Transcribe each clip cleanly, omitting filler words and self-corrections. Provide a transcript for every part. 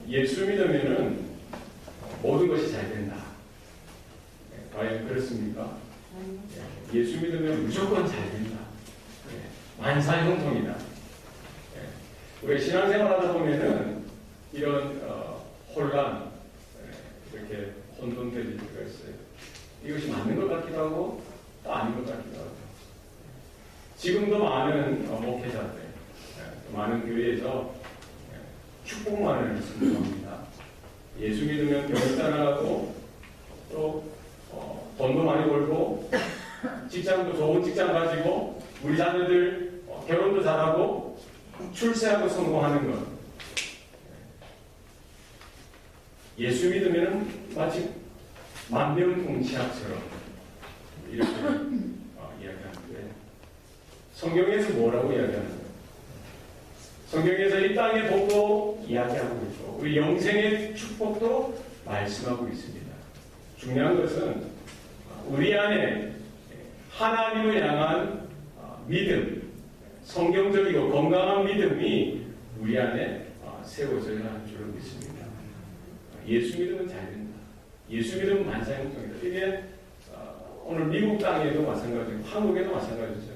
예수 믿으면은 모든 것이 잘 된다. 과연 그렇습니까? 예수 믿으면 무조건 잘 된다. 만사형통이다. 우리 신앙생활 하다 보면은 이런 혼란, 이렇게 혼돈될 때가 있어요. 이것이 맞는 것 같기도 하고 또 아닌 것 같기도 하고. 지금도 많은 목회자들, 많은 교회에서 축복만을 선포합니다. 예수 믿으면 병을 따라가고 또 돈도 많이 벌고 직장도 좋은 직장 가지고 우리 자녀들 결혼도 잘하고 출세하고 성공하는 것. 예수 믿으면 마치 만병통치약처럼 이렇게 이야기하는데 성경에서 뭐라고 이야기하는 거예요? 성경에서 이 땅의 복도 이야기하고 있고 우리 영생의 축복도 말씀하고 있습니다. 중요한 것은 우리 안에 하나님을 향한 믿음, 성경적이고 건강한 믿음이 우리 안에 세워져야 할 줄로 믿습니다. 예수 믿으면 잘 된다. 예수 믿으면 만사형통이다. 이게 오늘 미국 땅에도 마찬가지고 한국에도 마찬가지죠.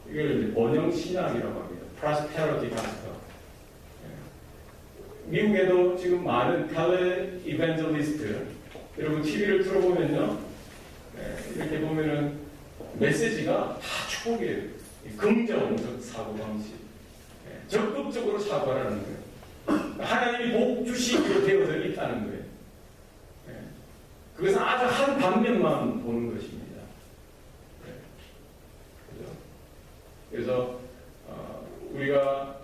이걸 번영신앙이라고 합니다. Prosperity Gospel. 미국에도 지금 많은 텔레 이벤젤리스트, 여러분 TV를 틀어보면요, 이렇게 보면은 메시지가 다 축복이에요. 긍정적 사고방식, 적극적으로 사고하라는 거예요. 하나님이 복 주시기로 되어져 있다는 거예요. 그것은 아주 한 방면만 보는 것입니다. 그래서 우리가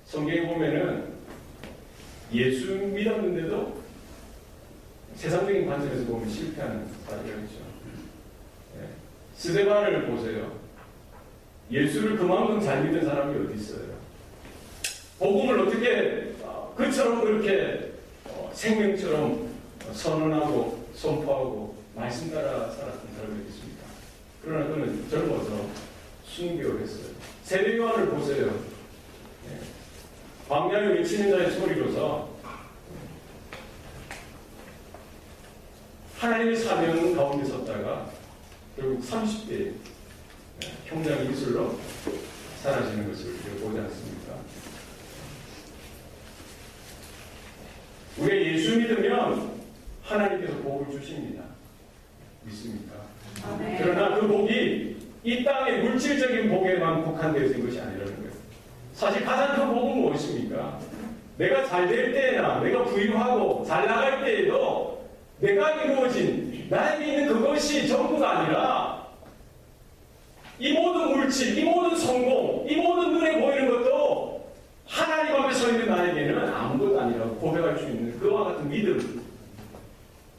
성경에 보면은 예수 믿었는데도 세상적인 관점에서 보면 실패하는 사례가 있죠. 스데반을 보세요. 예수를 그만큼 잘 믿는 사람이 어디 있어요? 복음을 어떻게 그처럼 그렇게 생명처럼 선언하고 선포하고 말씀 따라 살았던 사람이 있습니다. 그러나 그는 젊어서 순교를 했어요. 세례 요한을 보세요. 광야에 외치는 자의 소리로서 하나님의 사명 가운데 섰다가 결국 30대 형장 이슬로 사라지는 것을 보지 않습니까? 우리가 예수 믿으면 하나님께서 복을 주십니다. 믿습니까? 그러나 그 복이 이 땅의 물질적인 복에만 국한되어 있는 것이 아니라는 거예요. 사실 가장 큰 복은 무엇입니까? 내가 잘 될 때나 내가 부유하고 잘 나갈 때에도 내가 이루어진 나에게 있는 그것이 전부가 아니라 이 모든 물질, 이 모든 성공, 이 모든 눈에 보이는 것도 하나님 앞에 서 있는 나에게는 아무것도 아니라고 고백할 수 있는 그와 같은 믿음.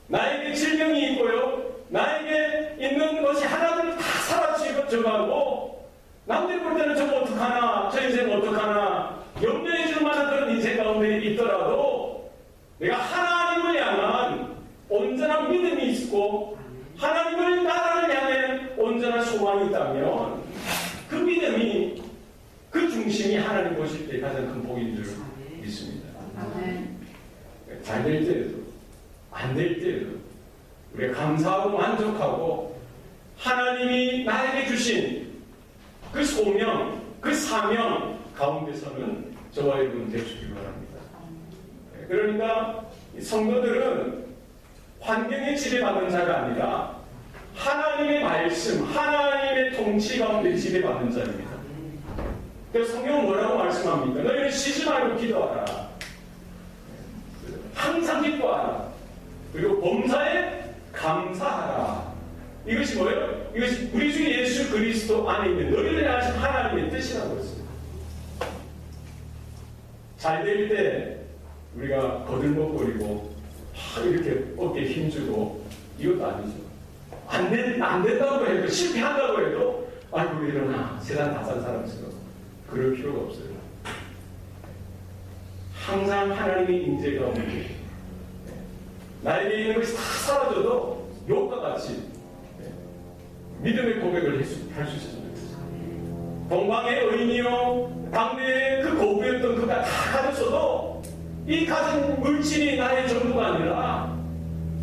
나에게 질병이 있고요. 나에게 있는 것이 하나둘 다 사라져가고 남들 볼 때는 저거 어떡하나, 저 인생 어떡하나 염려해 줄 만한 그런 인생 가운데 있더라도 내가 하나님을 향한 온전한 믿음이 있고 하나님을 나라를 향해 온전한 소망이 있다면 그 믿음이 그 중심이 하나님 보실 때 가장 큰 복인 줄 믿습니다. 잘 될 때에도 안 될 때에도 우리가 감사하고 만족하고 하나님이 나에게 주신 그 소명, 그 사명 가운데서는 저와 여러분 되시기 바랍니다. 그러니까 성도들은 환경에 지배받는 자가 아니라 하나님의 말씀, 하나님의 통치 가운데 지배받는 자입니다. 그래서 성경은 뭐라고 말씀합니까? 너희는 쉬지 말고 기도하라. 항상 기뻐하라. 그리고 범사에 감사하라. 이것이 뭐예요? 이것이 우리 주 예수 그리스도 안에 있는 너희를 향하신 하나님의 뜻이라고 했습니다. 잘 될 때 우리가 거들먹거리고 이렇게 어깨에 힘주고 이것도 아니죠. 안 된다고 해도 실패한다고 해도 아이고 일어나 세상 다 산 사람처럼 그럴 필요가 없어요. 항상 하나님의 임재 가운데 나에게 있는 것이 다 사라져도 욕과 같이 믿음의 고백을 할 수 있었습니다. 동방의 의인이요 당대의 그 고부였던 그가 다 가졌어도 이 가진 물질이 나의 전부가 아니라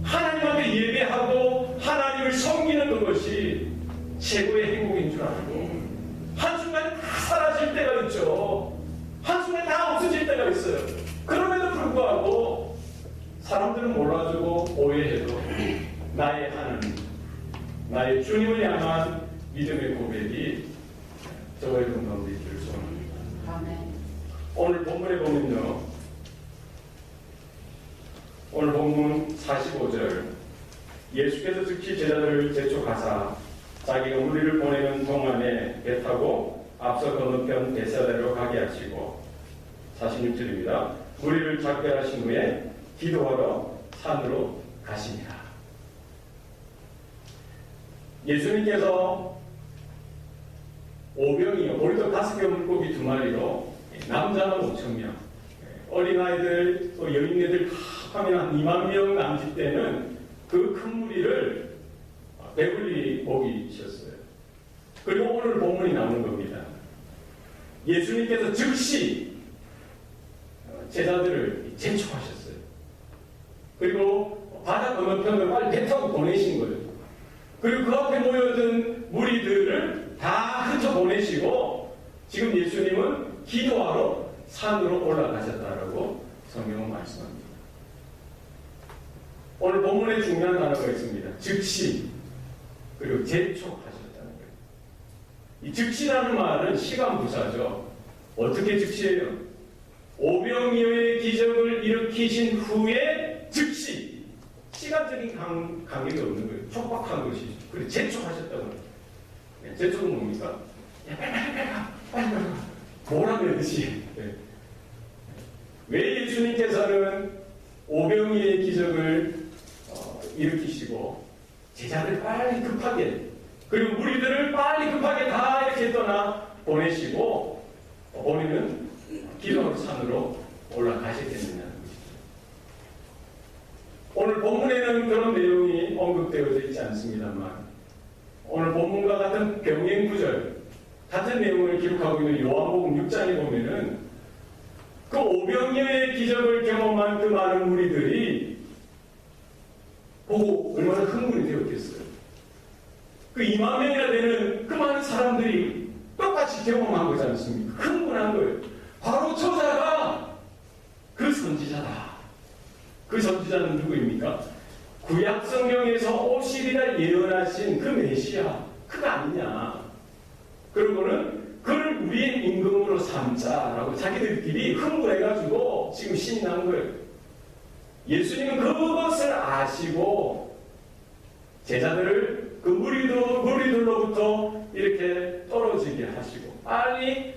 하나님한테 예배하고 하나님을 섬기는 그것이 최고의 행복인 줄 알고 한순간 다 사라질 때가 있죠. 한순간 다 없어질 때가 있어요. 그럼에도 불구하고 사람들은 몰라주고 오해해도 나의 하나님, 나의 주님을 향한 믿음의 고백이 저와 여러분 가운데 있기를 소원합니다. 아멘. 오늘 본문에 보면요, 오늘 본문 45절, 예수께서 즉시 제자들을 재촉하사 자기가 무리를 보내는 동안에 배 타고 앞서 건너편 베세다로 가게 하시고, 46절입니다. 무리를 작별하신 후에 기도하러 산으로 가시니라. 예수님께서 오병이요, 우리도 5개 물고기 2마리로 남자는 5,000명, 어린아이들 또 여인네들 다 하면 한 2만 명 남짓 되는 그 큰 무리를 배불리 먹이셨어요. 그리고 오늘 본문이 나오는 겁니다. 예수님께서 즉시 제자들을 재촉하셨어요. 그리고 바다 건너편을 빨리 배 타고 보내신 거예요. 그리고 그 앞에 모여든 무리들을 다 흩어 보내시고 지금 예수님은 기도하러 산으로 올라가셨다라고 성경은 말씀합니다. 오늘 본문에 중요한 단어가 있습니다. 즉시, 그리고 재촉하셨다는 거예요. 이 즉시라는 말은 시간부사죠. 어떻게 즉시해요? 오병이어의 기적을 일으키신 후에 즉시, 시간적인 관계가 없는 거예요. 촉박한 것이죠. 그리고 재촉하셨다고 해요. 재촉은 뭡니까? 야, 빨리 가. 뭐라 그러듯이. 네. 왜 예수님께서는 오병이의 기적을 일으키시고 제자들 빨리 급하게, 그리고 무리들을 빨리 급하게 다 이렇게 떠나 보내시고 보내는 기도하러 산으로 올라가시겠느냐는 것이죠. 오늘 본문에는 그런 내용이 언급되어져 있지 않습니다만 오늘 본문과 같은 병행 구절, 같은 내용을 기록하고 있는 요한복음 6장에 보면은 그 오병이어의 기적을 경험한 그 많은 무리들이 보고 얼마나 흥분이 되었겠어요. 그 2만 명이나 되는 그 많은 사람들이 똑같이 경험한 거지 않습니까? 흥분한 거예요. 바로 저자가 그 선지자다. 그 선지자는 누구입니까? 구약 성경에서 오시리라 예언하신 그 메시아, 그가 아니냐. 그러고는 그를 우리의 임금으로 삼자라고 자기들끼리 흥분해가지고 지금 신이 난 거예요. 예수님은 그것을 아시고 제자들을 그 무리들로부터 이렇게 떨어지게 하시고 빨리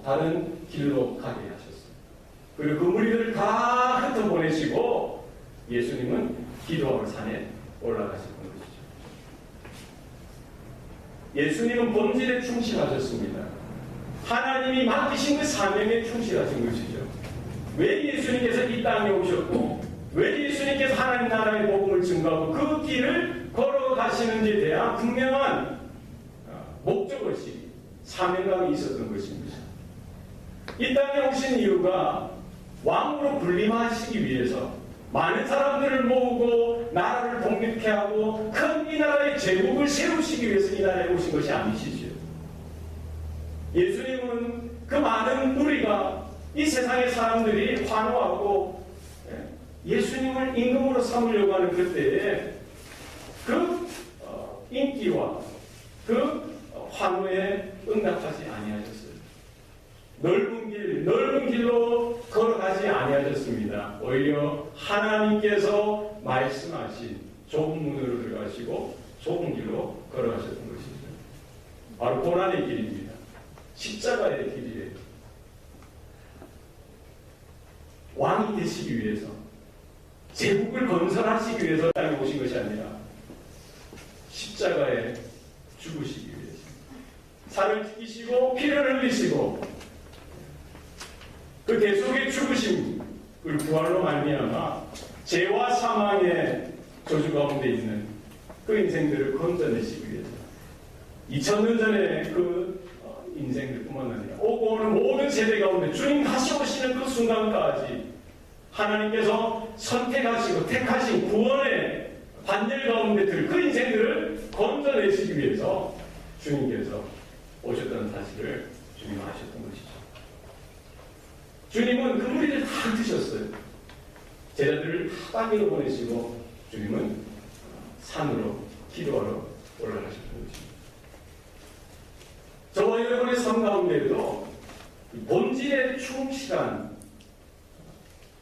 다른 길로 가게 하셨어요. 그리고 그 무리들을 다 흩어보내시고 예수님은 기도하러 산에 올라가셨던 것이죠. 예수님은 본질에 충실하셨습니다. 하나님이 맡기신 그 사명에 충실하신 것이죠. 왜 예수님께서 이 땅에 오셨고 왜 예수님께서 하나님 나라의 복음을 증거하고 그 길을 걸어가시는지에 대한 분명한 목적의식, 사명감이 있었던 것입니다. 이 땅에 오신 이유가 왕으로 군림하시기 위해서 많은 사람들을 모으고 나라를 독립케 하고 큰 이 나라의 제국을 세우시기 위해서 이 나라에 오신 것이 아니시죠. 예수님은 그 많은 무리가 이 세상의 사람들이 환호하고 예수님을 임금으로 삼으려고 하는 그때에 그 인기와 그 환호에 응답하지 아니하셨어요. 넓은 길로 걸어가지 아니하셨습니다. 오히려 하나님께서 말씀하신 좁은 문으로 들어가시고 좁은 길로 걸어가셨던 것이죠. 바로 고난의 길입니다. 십자가의 길이에요. 왕이 되시기 위해서, 제국을 건설하시기 위해서 땅에 오신 것이 아니라 십자가에 죽으시기 위해서 살을 찢기시고 피를 흘리시고 그 대속의 죽으심을 부활로 말미암아 죄와 사망의 저주 가운데 있는 그 인생들을 건져내시기 위해서 2000년 전에 그 인생들뿐만 아니라 오고 오는 모든 세대 가운데 주님 다시 오시는 그 순간까지 하나님께서 선택하시고 택하신 구원의 반열 가운데 들 그 인생들을 건져내시기 위해서 주님께서 오셨다는 사실을 주님은 아셨던 것이죠. 주님은 그 무리를 다 드셨어요. 제자들을 땅으로 보내시고 주님은 산으로 기도하러 올라가셨던 것입니다. 저와 여러분의 삶 가운데에도 본질에 충실한,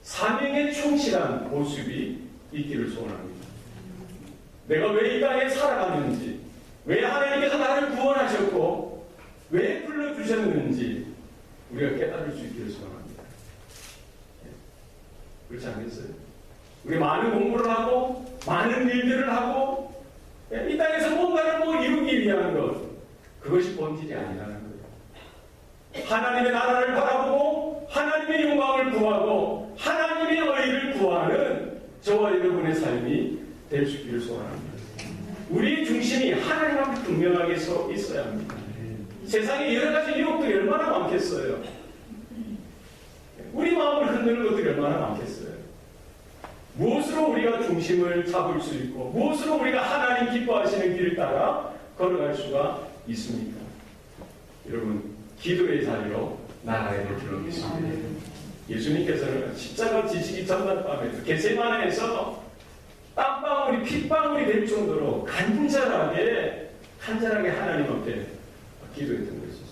사명에 충실한 모습이 있기를 소원합니다. 내가 왜 이 땅에 살아가는지, 왜 하나님께서 나를 구원하셨고 왜 불러주셨는지 우리가 깨달을 수 있기를 소원합니다. 그렇지 않겠어요? 우리 많은 공부를 하고 많은 일들을 하고 이 땅에서 뭔가를 이루기 위한 것, 그것이 본질이 아니라는 거예요. 하나님의 나라를 바라보고 하나님의 영광을 구하고 하나님의 의를 구하는 저와 여러분의 삶이 될 수 있기를 소원합니다. 우리의 중심이 하나님 앞에 분명하게 서 있어야 합니다. 세상에 여러 가지 유혹들이 얼마나 많겠어요. 우리 마음을 흔드는 것들이 얼마나 많겠어요. 무엇으로 우리가 중심을 잡을 수 있고 무엇으로 우리가 하나님 기뻐하시는 길을 따라 걸어갈 수가 있습니까? 여러분, 기도의 자리로 나가야 될 줄로 믿습니다. 예수님께서는 십자가 지시기 전날밤에 겟세마네에서 땀방울이 핏방울이 될 정도로 간절하게 하나님 앞에 기도했던 것이죠.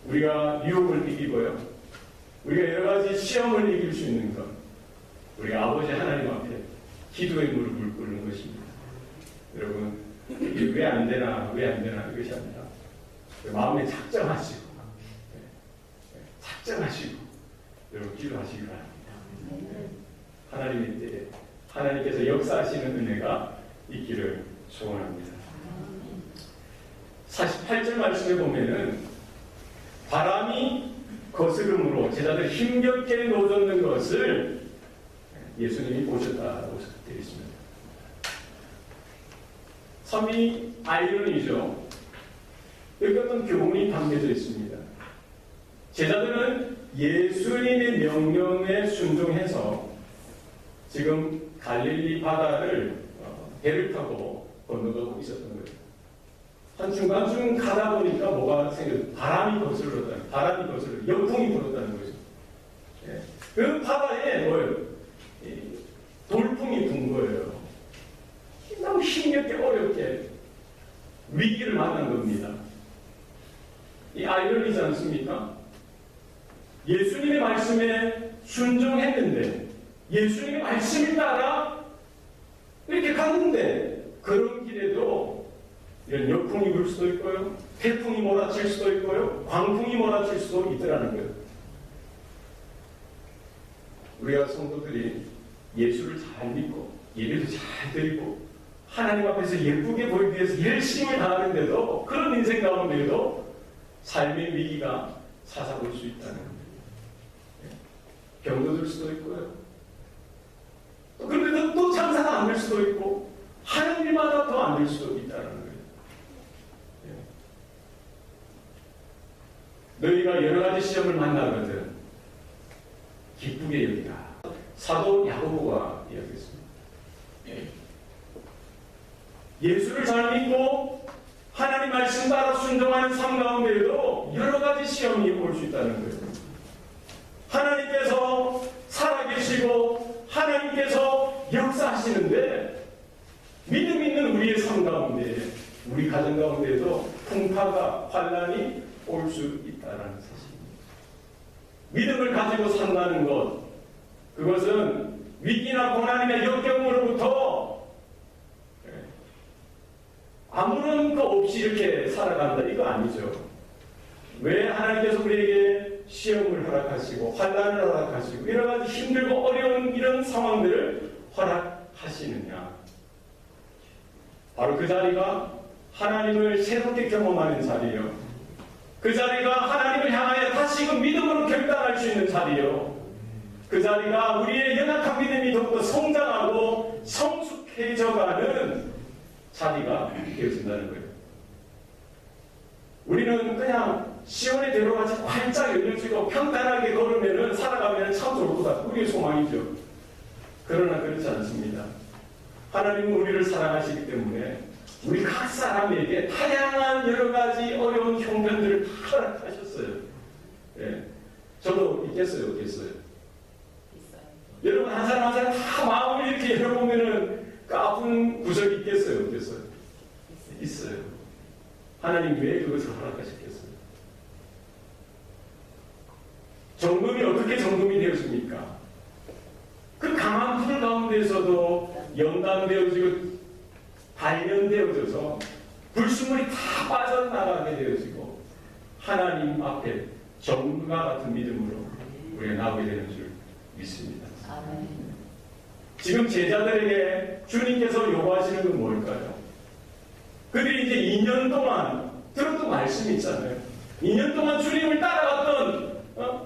우리가 유혹을 이기고요, 우리가 여러 가지 시험을 이길 수 있는 것, 우리 아버지 하나님 앞에 기도의 무릎을 꿇는 것입니다. 여러분, 이게 왜 안 되나 이것이 아니라 마음에 작정하시고 여러분 기도하시기 바랍니다. 하나님의 때에 하나님께서 역사하시는 은혜가 있기를 소원합니다. 48절 말씀에 보면은 바람이 거스름으로 제자들 힘겹게 놓아줬는 것을 예수님이 보셨다고 되어 있습니다. 참이 아이러니죠. 여기 어떤 교훈이 담겨져 있습니다. 제자들은 예수님의 명령에 순종해서 지금 갈릴리 바다를 배를 타고 건너가고 있었던 거예요. 한 중간쯤 가다 보니까 뭐가 생겨요? 바람이 거슬러, 역풍이 불었다는 거죠. 예. 그 바다에 뭐예요? 돌풍이 분 거예요. 너무 힘겹게 어렵게 위기를 만난 겁니다. 이 아이러니지 않습니까? 예수님의 말씀에 순종했는데 예수님의 말씀을 따라 이렇게 갔는데 그런 길에도 이런 역풍이 불 수도 있고요, 태풍이 몰아칠 수도 있고요, 광풍이 몰아칠 수도 있더라는 거예요. 우리가 성도들이 예수를 잘 믿고 예배도 잘 드리고 하나님 앞에서 예쁘게 보이기 위해서 열심히 다하는데도 그런 인생 가운데에도 삶의 위기가 찾아올 수 있다는 겁니다. 병도 들 수도 있고요. 그런데도 또 장사가 안 될 수도 있고 하는 일마다 더 안 될 수도 있다는 거예요. 너희가 여러 가지 시험을 만나거든 기쁘게 여기라. 사도 야고보가 이야기했습니다. 예수를 잘 믿고 하나님 말씀 따라 순종하는 삶 가운데에도 여러 가지 시험이 올 수 있다는 거예요. 하나님께서 살아계시고 하나님께서 역사하시는데 믿음 있는 우리의 삶 가운데, 우리 가정 가운데에도 풍파가, 환난이 올 수 있다는 사실입니다. 믿음을 가지고 산다는 것, 그것은 위기나 고난이나 역경으로부터 아무런 것 없이 이렇게 살아간다, 이거 아니죠. 왜 하나님께서 우리에게 시험을 허락하시고 환난을 허락하시고 여러 가지 힘들고 어려운 이런 상황들을 허락하시느냐? 바로 그 자리가 하나님을 새롭게 경험하는 자리요, 그 자리가 하나님을 향하여 다시금 믿음으로 결단할 수 있는 자리요, 그 자리가 우리의 연약한 믿음이 더욱더 성장하고 성숙해져가는 자리가 되어진다는 거예요. 우리는 그냥 시온의 대로같이 활짝 열려지고 평탄하게 걸으면 살아가면 참 좋을 것 같고 우리의 소망이죠. 그러나 그렇지 않습니다. 하나님은 우리를 사랑하시기 때문에 우리 각 사람에게 다양한 여러 가지 어려운 형편들을 다 허락하셨어요. 예. 저도 있겠어요, 없겠어요? 있어요. 여러분 한 사람 한 사람 다 마음을 이렇게 열어보면은 그 아픈 구석이 있겠어요, 없겠어요? 있어요. 하나님 왜 그것을 허락하셨겠어요? 정금이 어떻게 정금이 되었습니까? 그 강한 불 가운데서도 연단되어지고 단련되어져서 불순물이 다 빠져나가게 되어지고 하나님 앞에 정금과 같은 믿음으로 우리가 나오게 되는 줄 믿습니다. 아멘. 지금 제자들에게 주님께서 요구하시는 건 뭘까요? 그들이 이제 2년 동안 들었던 말씀이 있잖아요. 2년 동안 주님을 따라갔던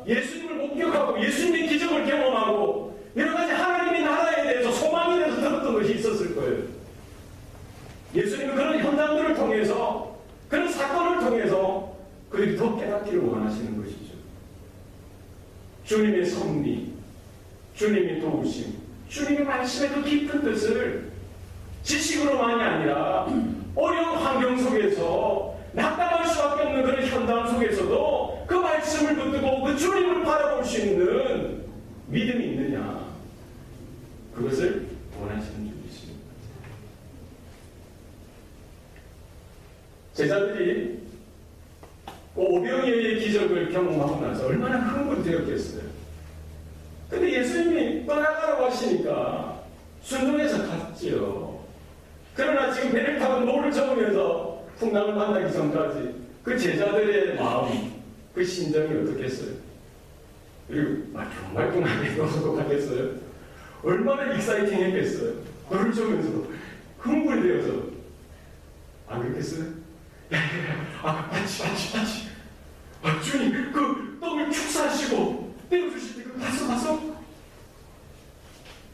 예수님을 목격하고 예수님의 기적을 경험하고 여러 가지 하나님의 나라에 대해서 소망에 대해서 들었던 것이 있었을 거예요. 예수님은 그런 현장들을 통해서 그런 사건을 통해서 그들이 더 깨닫기를 원하시는 것이죠. 주님의 섭리, 주님의 도우심, 주님의 말씀의 그 깊은 뜻을 지식으로만이 아니라 어려운 환경 속에서 낙담할 수밖에 없는 그런 현장 속에서도 그 말씀을 붙들고 그 주님을 바라볼 수 있는 믿음이 있느냐, 그것을 원하시는 줄 믿습니다. 제자들이 오병이어의 기적을 경험하고 나서 얼마나 흥분되었겠어요. 근데 예수님이 떠나가라고 하시니까 순종해서 갔지요. 그러나 지금 배를 타고 노를 저으면서 풍랑을 만나기 전까지 그 제자들의 마음, 그 심정이 어떻겠어요? 그리고 말끔말끔하게 노력하겠어요? 얼마나 익사이팅 했겠어요? 노를 저으면서 흥분이 되어서 안 그렇겠어요? 같이. 주님, 그 떡을 축사하시고 떼어주실 때 그 봤어?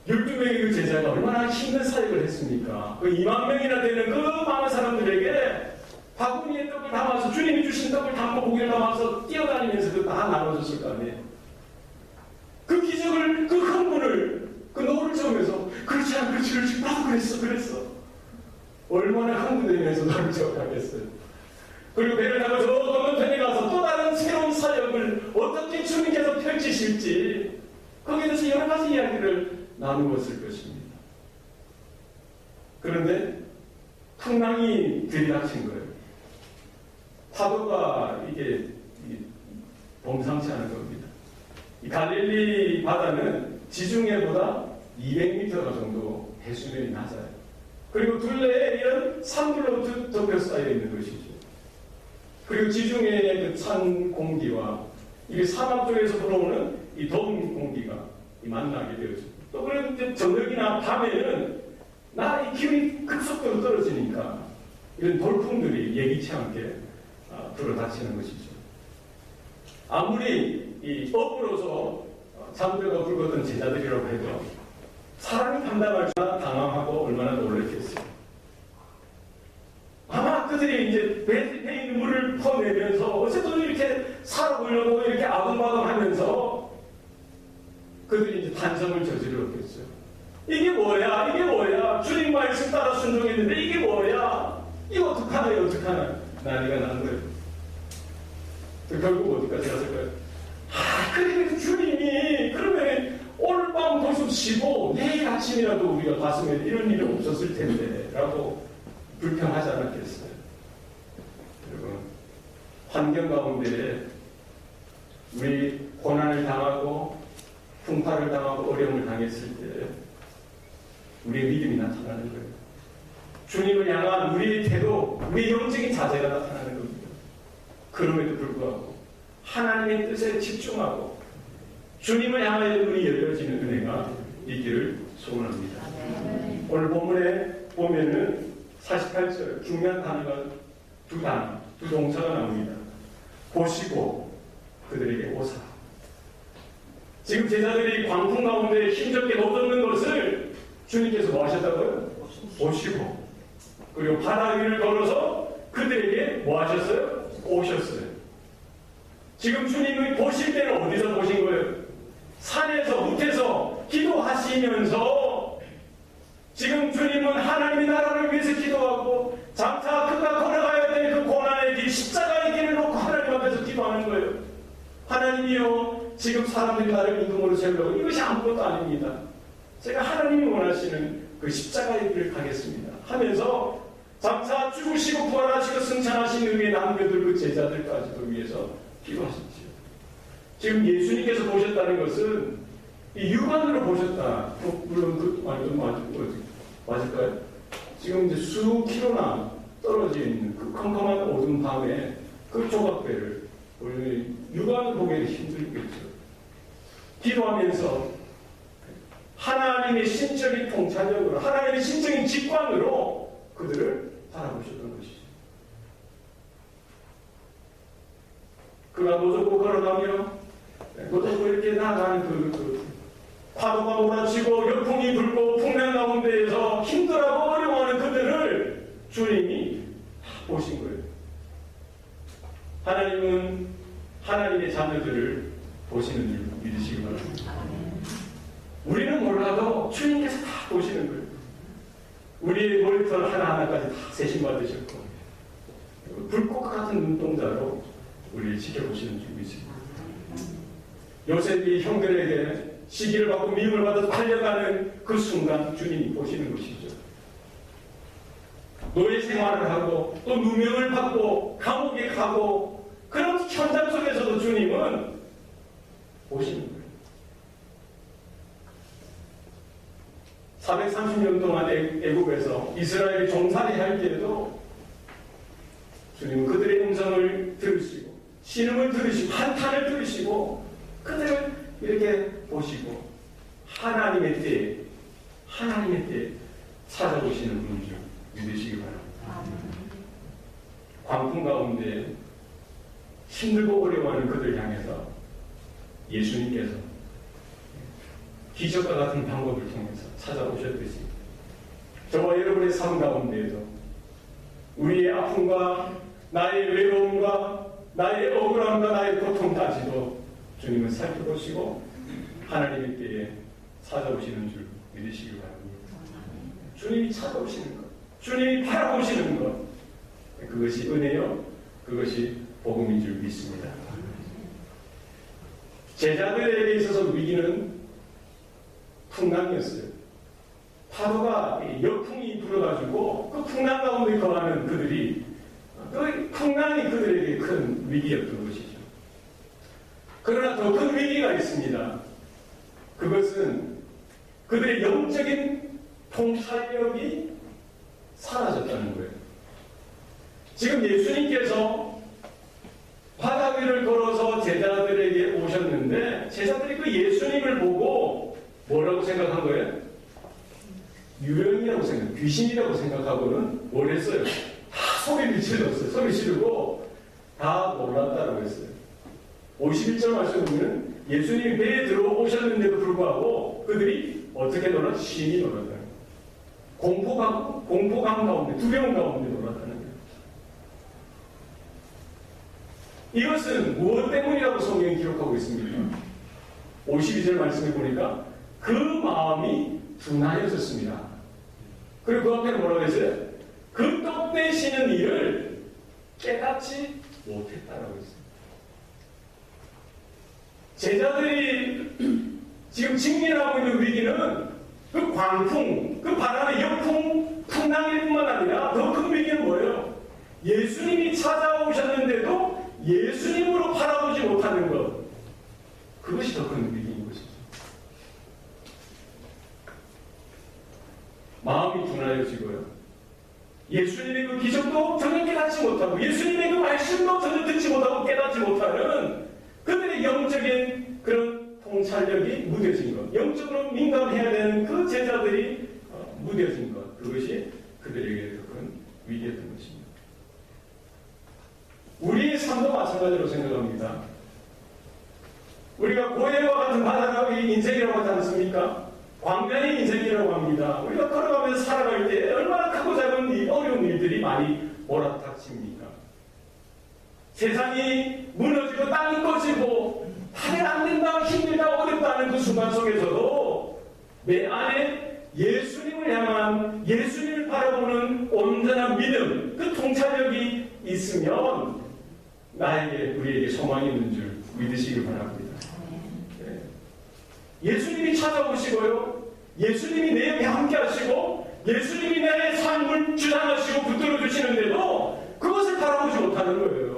12명의 그 제자가 얼마나 힘든 사역을 했습니까? 그 2만 명이나 되는 그 많은 사람들에게 바구니에 떡을 담아서 주님이 주신 떡을 담고 고기를 담아서 뛰어다니면서 그 다 나눠줬을 거 아니에요? 그 기적을, 그 흥분을, 그 노를 저으면서 그렇지, 나도 그랬어. 얼마나 흥분되면서 노를 저어가겠어요. 그리고 배를 타고 저 건너편에 가서 또 다른 새로운 사역을 어떻게 주님께서 펼치실지 거기에 대해서 여러 가지 이야기를 나누었을 것입니다. 그런데 풍랑이 들이닥친 거예요. 파도가 이게 범상치 않은 겁니다. 이 갈릴리 바다는 지중해보다 200m 정도 해수면이 낮아요. 그리고 둘레에 이런 산불로 덮여 쌓여 있는 것이죠. 그리고 지중해의 그 찬 공기와 이 사막 쪽에서 불어오는 이 더운 공기가 만나게 되어져. 또 그런데 저녁이나 밤에는 이 기온이 급속도로 떨어지니까 이런 돌풍들이 예기치 않게 불어닥치는 것이죠. 아무리 이 업으로서 잠들어 붉었던 제자들이라고 해도 사람이 감당할 수 당황하고 얼마나 놀랐겠어요. 아마 그들이 이제 배에 있는 물을 퍼내면서 어쨌든 이렇게 살아보려고 이렇게 아둥바둥하면서 그들이 이제 단성을 저질렀겠어요. 이게 뭐야? 주님 말씀 따라 순종했는데 이게 뭐야? 이거 어떡하나 난리가 난 거예요. 결국 어디까지 갔을까요? 그래 주님이 그러면 오늘 밤 벌써 쉬고 내일 아침이라도 우리가 갔으면 이런 일이 없었을 텐데 라고 불평하지 않았겠어요. 여러분, 환경 가운데 우리 고난을 당하고 풍파를 당하고 어려움을 당했을 때 우리의 믿음이 나타나는 거예요. 주님을 향한 우리의 태도, 우리의 영적인 자세가 나타나는 겁니다. 그럼에도 불구하고 하나님의 뜻에 집중하고 주님을 향하여 눈이 열려지는 은혜가 있기를 소원합니다. 오늘 본문에 보면은 48절 중요한 단어가 두 동사가 나옵니다. 보시고 그들에게 오사. 지금 제자들이 광풍 가운데 힘겹게 노젓는 것을 주님께서 뭐 하셨다고요? 보시고 그리고 바다 위를 걸어서 그들에게 뭐 하셨어요? 오셨어요. 지금 주님이 보실 때는 어디서 보신 거예요? 산에서, 뭇에서 기도하시면서 지금 주님은 하나님의 나라를 위해서 기도하고 장차 그가 걸어가야 될 그 고난의 길, 십자가의 길을 놓고 하나님 앞에서 기도하는 거예요. 하나님이요, 지금 사람들이 나를 임금으로 세우려고 이것이 아무것도 아닙니다. 제가 하나님이 원하시는 그 십자가의 길을 가겠습니다 하면서 장차 죽으시고 부활하시고 승천하신 의에 남겨둘 그 제자들까지도 위해서 기도하십시오. 지금 예수님께서 보셨다는 것은 이 육안으로 보셨다. 물론 그 말도 맞을까요? 지금 이제 수 킬로나 떨어져 있는 그 컴컴한 어두운 밤에 그 조각배를 원래 육안으로 보기에는 힘들겠죠. 기도하면서 하나님의 신적인 통찰력으로, 하나님의 신적인 직관으로 그들을 바라보셨던 것이죠. 그가 노젓고 걸어가며 노젓고 이렇게 나아가는 그 파도가 몰아치고 열풍이 불고 풍랑 가운데에서 힘들어하고 어려워하는 그들을 주님이 보신 거예요. 하나님은 하나님의 자녀들을 보시는 줄 믿으시기 바랍니다. 우리는 몰라도 주님께서 다 보시는 거예요. 우리의 머리털 하나하나까지 다 세심받으셨고 불꽃 같은 눈동자로 우리를 지켜보시는 줄 믿습니다. 요셉이 형들에게 시기를 받고 미움을 받아서 팔려가는 그 순간 주님이 보시는 것이죠. 노예 생활을 하고 또 누명을 받고 감옥에 가고 그런 현장 속에서도 주님은 보시는 거예요. 430년 동안 애국에서 이스라엘이 종살이 할 때에도 주님은 그들의 음성을 들으시고 신음을 들으시고 한탄을 들으시고 그들을 이렇게 보시고 하나님의 때에 찾아오시는 분인 줄 믿으시기 바랍니다. 광풍 가운데 힘들고 어려워하는 그들 향해서 예수님께서 기적과 같은 방법을 통해서 찾아오셨듯이 저와 여러분의 삶 가운데에도 우리의 아픔과 나의 외로움과 나의 억울함과 나의 고통까지도 주님은 살펴보시고 하나님의 때에 찾아오시는 줄 믿으시기 바랍니다. 주님이 찾아오시는 것, 주님이 바라보시는 것, 그것이 은혜요, 그것이 복음인 줄 믿습니다. 제자들에게 있어서 위기는 풍랑이었어요. 파도가 역풍이 불어가지고 그 풍랑 가운데 거하는 그들이 그 풍랑이 그들에게 큰 위기였던 것이죠. 그러나 더 큰 위기가 있습니다. 그것은 그들의 영적인 통찰력이 사라졌다는 거예요. 지금 예수님께서 바다 위를 걸어서 제자들에게 오셨는데 제자들이 그 예수님을 보고 뭐라고 생각한 거예요? 유령이라고 생각, 귀신이라고 생각하고는 뭘 했어요? 다 소리를 질렀어요. 소리 지르고 다 놀랐다라고 했어요. 51절 말씀 보면 예수님이 배에 들어오셨는데도 불구하고 그들이 어떻게 놀라? 신이 놀랐다. 공포감 가운데, 두려움 가운데 놀랐다는 거예요. 이것은 무엇 때문이라고 성경이 기록하고 있습니까? 52절 말씀에 보니까 그 마음이 둔하여졌습니다. 그리고 그 앞에 뭐라고 했어요? 그 떡대시는 일을 깨닫지 못했다라고 했어요. 제자들이 지금 직면하고 있는 위기는 그 광풍, 그 바람의 역풍, 풍랑일 뿐만 아니라 더 큰 위기는 뭐예요? 예수님이 찾아오셨는데도 예수님으로 바라보지 못하는 것. 그것이 더 큰 위기인 것이죠. 마음이 둔하여지고요. 예수님의 그 기적도 전혀 깨닫지 못하고 예수님의 그 말씀도 전혀 듣지 못하고 깨닫지 못하는 그들의 영적인 그런 통찰력이 무뎌진 것, 영적으로 민감해야 되는 그 제자들이 무뎌진 것, 그것이 그들에게 더 큰 위기였던 것입니다. 우리의 삶도 마찬가지로 생각합니다. 우리가 고해와 같은 바다가 인생이라고 하지 않습니까? 광변의 인생이라고 합니다. 우리가 걸어가면서 살아갈 때 얼마나 크고 작은 어려운 일들이 많이 몰아닥칩니까? 세상이 무너지고 땅이 꺼지고 다들 안 된다, 힘들다, 어렵다는 그 순간 속에서도 내 안에 예수님을 향한, 예수님을 바라보는 온전한 믿음, 그 통찰력이 있으면 나에게, 우리에게 소망이 있는 줄 믿으시길 바랍니다. 네. 예수님이 찾아오시고요, 예수님이 내 옆에 함께 하시고 예수님이 내 삶을 주장하시고 붙들어 주시는데도 그것을 바라보지 못하는 거예요.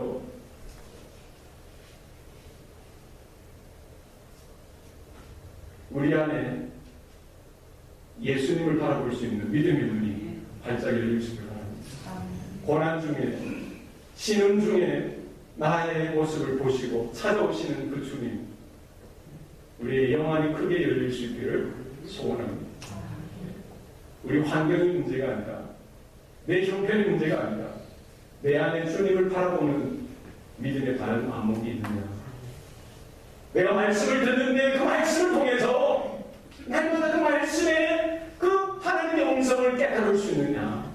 우리 안에 예수님을 바라볼 수 있는 믿음의 눈이 활짝 열리시길 바랍니다. 고난 중에, 신음 중에 나의 모습을 보시고 찾아오시는 그 주님, 우리의 영안이 크게 열릴 수 있기를 소원합니다. 우리 환경이 문제가 아니라, 내 형편이 문제가 아니라 내 안에 주님을 바라보는 믿음의 다른 안목이 있느냐, 내가 말씀을 듣는데 그 말씀을 통해서 날마다 그 말씀에 그 하나님의 음성을 깨달을 수 있느냐,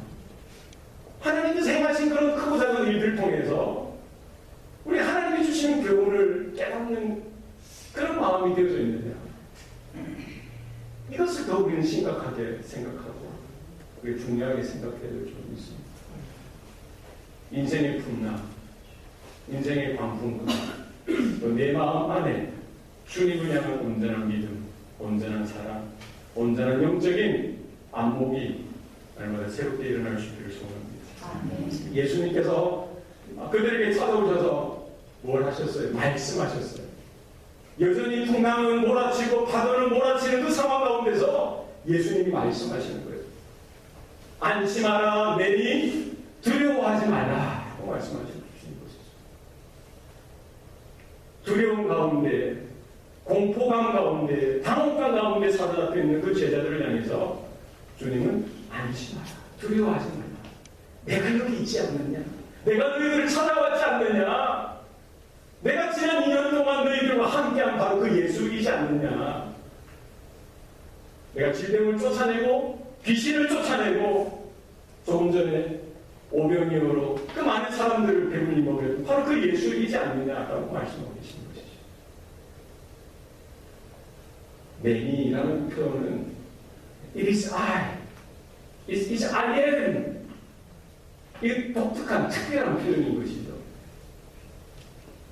하나님께서 행하신 그런 크고 작은 일들을 통해서 우리 하나님이 주시는 교훈을 깨닫는 그런 마음이 되어져 있느냐, 이것을 더 우리는 심각하게 생각하고 우리 중요하게 생각해야 될 점이 있습니다. 인생의 풍랑, 인생의 광풍과 또 내 마음 안에 주님을 향한 온전한 믿음, 온전한 사랑, 온전한 영적인 안목이 날마다 새롭게 일어날 수 있기를 소원합니다. 예수님께서 그들에게 찾아오셔서 뭘 하셨어요? 말씀하셨어요. 여전히 풍랑은 몰아치고 파도는 몰아치는 그 상황 가운데서 예수님이 말씀하시는 거예요. 안심하라, 내니 두려워하지 말라고 말씀하시는 것이죠. 두려움 가운데, 공포감 가운데, 당혹감 가운데 사로잡혀 있는 그 제자들을 향해서 주님은 안심하라, 두려워하지 말라. 내가 여기 있지 않느냐? 내가 너희들을 찾아왔지 않느냐? 내가 지난 2년 동안 너희들과 함께한 바로 그 예수이지 않느냐? 내가 질병을 쫓아내고 귀신을 쫓아내고 조금 전에 오병이어로 그 많은 사람들을 배불리 먹였던 바로 그 예수이지 않느냐라고 말씀하고 계신 것이죠. 내니라는 표현은 It is I. It is I am. 이 독특한 특별한 표현인 것이죠.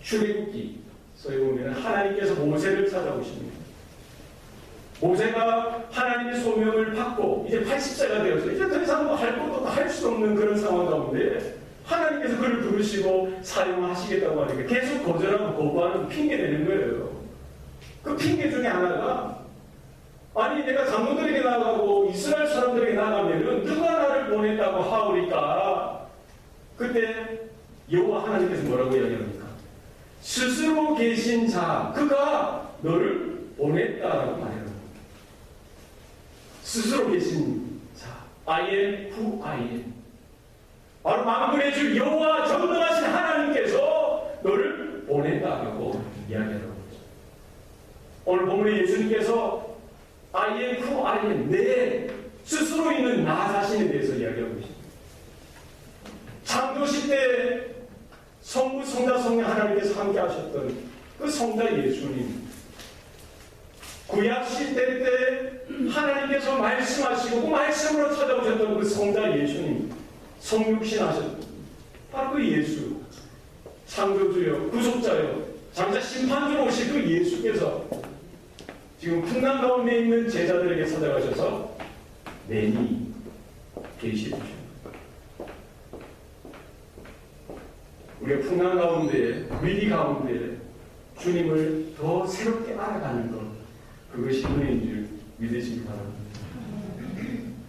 출애굽기 소위 보면 하나님께서 모세를 찾아오십니다. 모세가 하나님의 소명을 받고 이제 80세가 되어서 이제 더 이상 뭐 할 것도 할 수 없는 그런 상황 가운데 하나님께서 그를 부르시고 사용하시겠다고 하니까 계속 거절하고 거부하는 핑계 내는 거예요. 그 핑계 중에 하나가, 아니 내가 장로들에게 나가고 이스라엘 사람들에게 나가면은 누가 나를 보냈다고 하오리까? 그때 여호와 하나님께서 뭐라고 이야기합니까? 스스로 계신 자, 그가 너를 보냈다라고 말해요. 스스로 계신 자, I am who I am. 바로 만군의 주 여호와 전능하신 하나님께서 너를 보낸다라고 이야기하는 거죠. 오늘 본문에 예수님께서 I am who I am, 내 스스로 있는 나 자신에 대해서 이야기하고 계십니다. 창조시 때 성부, 성자, 성령 하나님께서 함께 하셨던 그 성자 예수님, 구약 시대 때 하나님께서 말씀하시고 그 말씀으로 찾아오셨던 그 성자 예수님, 성육신 하셨던 바로 그 예수, 창조주여, 구속자여, 장차 심판주로 오실 그 예수께서 지금 풍랑 가운데 있는 제자들에게 찾아가셔서 내니 계시십니다. 우리가 풍랑 가운데, 위기 가운데 주님을 더 새롭게 알아가는 것, 그것이 은혜인 줄 믿으시기 바랍니다.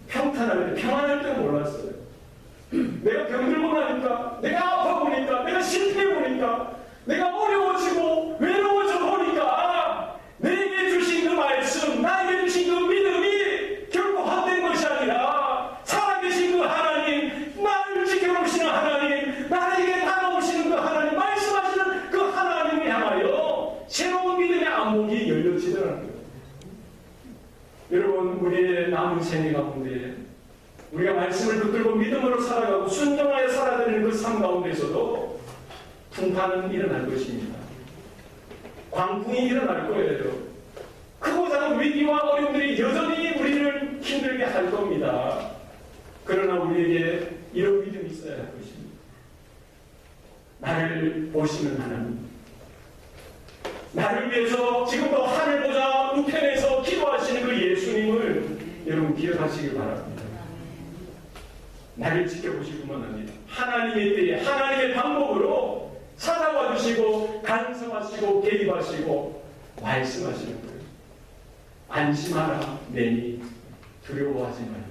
평탄할 때, 평안할 때 몰랐어요. 내가 병들고 나니까, 내가 아파 보니까, 내가 실패해 보니까, 내가 어려워지고 외로워져 보니까 내게 주신 그 말씀, 나에게 주신 그 믿음이 결코 헛된 것이 아니라 살아계신 그 하나님, 나를 지켜보시는 하나님, 나에게 다가오시는 그 하나님, 말씀하시는 그 하나님을 향하여 새로운 믿음의 안목이 열려지더라는 거예요. 여러분, 우리의 남은 생애 가운데 우리가 말씀을 붙들고 믿음으로 살아가고 순종하여 살아가는 그 삶 가운데서도 풍파는 일어날 것입니다. 광풍이 일어날 거예요. 크고 작은 위기와 어려움들이 여전히 우리를 힘들게 할 겁니다. 그러나 우리에게 이런 믿음이 있어야 할 것입니다. 나를 보시는 하나님, 나를 위해서 지금도 하늘 보좌 우편에서 기도하시는 그 예수님을 여러분 기억하시길 바랍니다. 나를 지켜보시고만 합니다. 하나님의 때에 하나님의 방법으로 찾아와 주시고 간섭하시고 개입하시고 말씀하시는 거예요. 안심하라 내니 두려워하지 말라.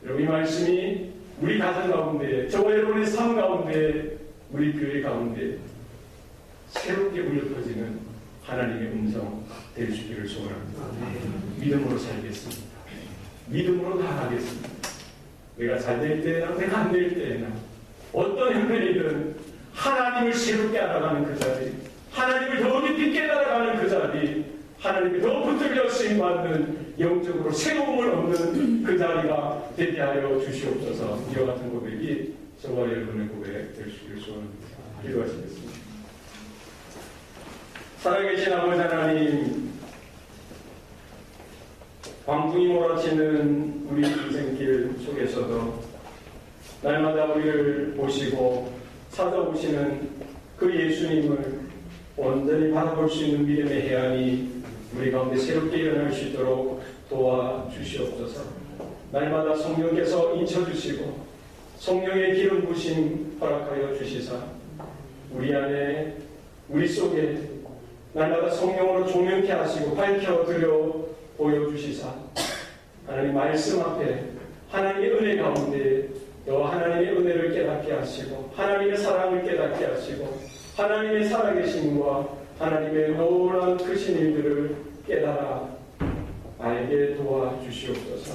여러분 이 말씀이 우리 가정 가운데, 저와 여러분의 삶 가운데, 우리 교회 가운데 새롭게 울려 퍼지는 하나님의 음성 될 수 있기를 소원합니다. 믿음으로 살겠습니다. 믿음으로 나아가겠습니다. 내가 잘 될 때나 내가 안 될 때나 어떤 형편이든 하나님을 새롭게 알아가는 그 자리, 하나님을 더 깊이 깨달아가는 그 자리, 하나님을 더 붙들려 쓰임받는 영적으로 새로움을 얻는 그 자리가 되게 하여 주시옵소서. 이와 같은 고백이 저와 여러분의 고백 될 수 있기를 소원합니다. 기도하시겠습니다. 살아계신 아버지 하나님, 광풍이 몰아치는 우리 인생길 속에서도 날마다 우리를 보시고 찾아오시는 그 예수님을 온전히 바라볼 수 있는 믿음의 해안이 우리 가운데 새롭게 일어날 수 있도록 도와주시옵소서. 날마다 성령께서 인쳐주시고 성령의 기름 부심 허락하여 주시사 우리 안에 우리 속에 날마다 성령으로 조명케 하시고 밝혀드려 보여주시사 하나님 말씀 앞에 하나님의 은혜 가운데 또 하나님의 은혜를 깨닫게 하시고 하나님의 사랑을 깨닫게 하시고 하나님의 살아계심과 하나님의 놀라운 크신 일들을 깨달아 알게 도와주시옵소서.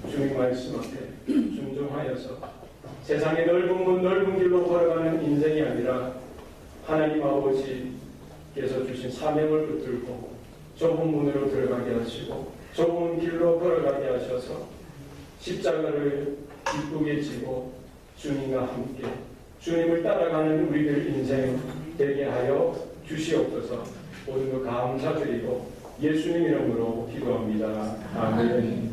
주님 말씀 앞에 순종하여서 세상의 넓은 문 넓은 길로 걸어가는 인생이 아니라 하나님 아버지께서 주신 사명을 붙들고 좁은 문으로 들어가게 하시고 좁은 길로 걸어가게 하셔서 십자가를 기쁘게 지고 주님과 함께 주님을 따라가는 우리들 인생 되게 하여 주시옵소서. 모든 것 감사드리고 예수님 이름으로 기도합니다. 아멘.